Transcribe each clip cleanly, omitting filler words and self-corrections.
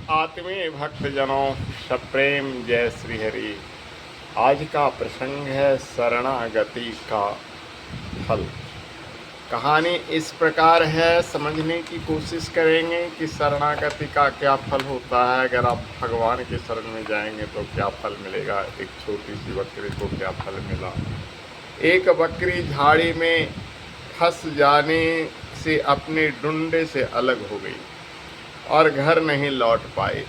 आत्मीय भक्तजनों, सप्रेम जय श्री हरि। आज का प्रसंग है शरणागति का फल। कहानी इस प्रकार है, समझने की कोशिश करेंगे कि शरणागति का क्या फल होता है। अगर आप भगवान के शरण में जाएंगे तो क्या फल मिलेगा। एक छोटी सी बकरी को क्या फल मिला। एक बकरी झाड़ी में फंस जाने से अपने डुंडे से अलग हो गई और घर नहीं लौट पाई।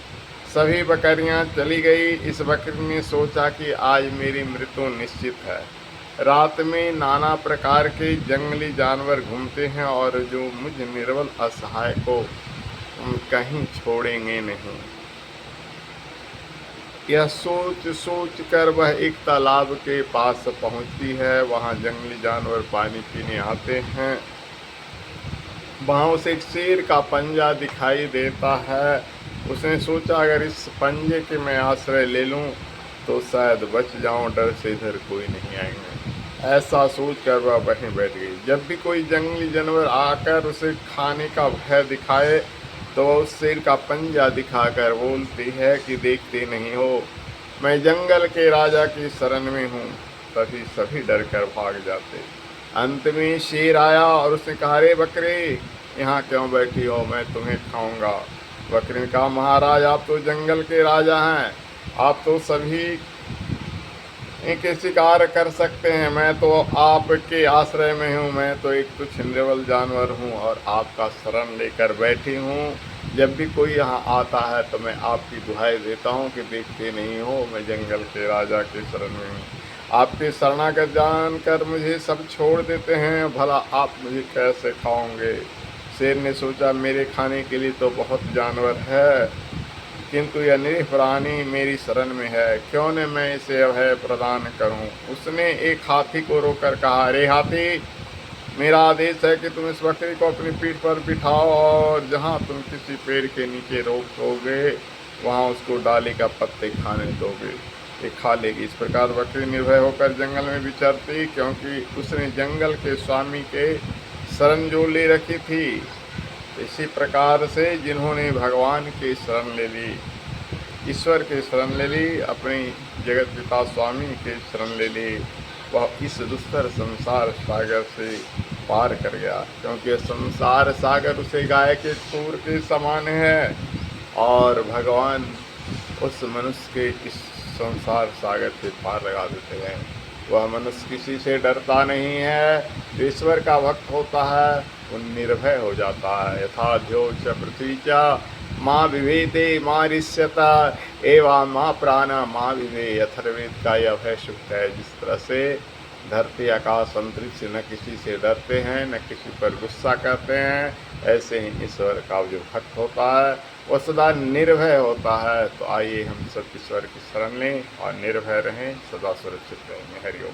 सभी बकरियां चली गई। इस बकरी ने सोचा कि आज मेरी मृत्यु निश्चित है। रात में नाना प्रकार के जंगली जानवर घूमते हैं और जो मुझ निर्बल असहाय को कहीं छोड़ेंगे नहीं। यह सोच सोच कर वह एक तालाब के पास पहुंचती है। वहां जंगली जानवर पानी पीने आते हैं। वहाँ उसे एक शेर का पंजा दिखाई देता है। उसने सोचा अगर इस पंजे के मैं आश्रय ले लूँ तो शायद बच जाऊँ, डर से इधर कोई नहीं आएंगे। ऐसा सोचकर वह वहीं बैठ गई। जब भी कोई जंगली जानवर आकर उसे खाने का भय दिखाए तो वह उस शेर का पंजा दिखाकर बोलती है कि देखते नहीं हो, मैं जंगल के राजा की शरण में हूँ। तभी सभी डर कर भाग जाते। अंत में शेर आया और उसने कहा, अरे बकरे, यहाँ क्यों बैठी हो, मैं तुम्हें खाऊंगा। बकरी ने कहा, महाराज आप तो जंगल के राजा हैं, आप तो सभी के शिकार कर सकते हैं। मैं तो आपके आश्रय में हूँ, मैं तो एक तुच्छ निर्बल जानवर हूँ और आपका शरण लेकर बैठी हूँ। जब भी कोई यहाँ आता है तो मैं आपकी दुहाई देता हूँ कि देखते नहीं हो, मैं जंगल के राजा के शरण में हूँ। आपके शरणागत जानकर मुझे सब छोड़ देते हैं, भला आप मुझे कैसे खाओगे। शेर ने सोचा, मेरे खाने के लिए तो बहुत जानवर है, किंतु यह निरीह प्राणी मेरी शरण में है, क्यों न मैं इसे अभय प्रदान करूं। उसने एक हाथी को रोककर कहा, अरे हाथी, मेरा आदेश है कि तुम इस बकरी को अपनी पीठ पर बिठाओ और जहां तुम किसी पेड़ के नीचे रोक दोगे वहां उसको डाली का पत्ते खाने दोगे, ये खा लेगी। इस प्रकार बकरी निर्भय होकर जंगल में विचरती, क्योंकि उसने जंगल के स्वामी के शरण जो ले रखी थी। इसी प्रकार से जिन्होंने भगवान की शरण ले ली, ईश्वर के शरण ले ली, अपनी जगत पिता स्वामी के शरण ले ली, वह इस दुस्तर संसार सागर से पार कर गया। क्योंकि संसार सागर उसे गाय के तूर के समान है और भगवान उस मनुष्य के इस संसार सागर से पार लगा देते हैं। वह मनुष्य किसी से डरता नहीं है। जो ईश्वर का भक्त होता है वो निर्भय हो जाता है। यथा ध्योच पृथ्वी च माँ विवेदे माँ रिष्यता एवं माँ प्राणा माँ विवे। अथर्ववेद का यह अभय सूक्त है। जिस तरह से धरती आकाश अंतरिक्ष न किसी से डरते हैं न किसी पर गुस्सा करते हैं, ऐसे ही ईश्वर का जो भक्त होता है वह सदा निर्भय होता है। तो आइए हम सब ईश्वर की शरण लें और निर्भय रहें, सदा सुरक्षित रहें। हरि ओम।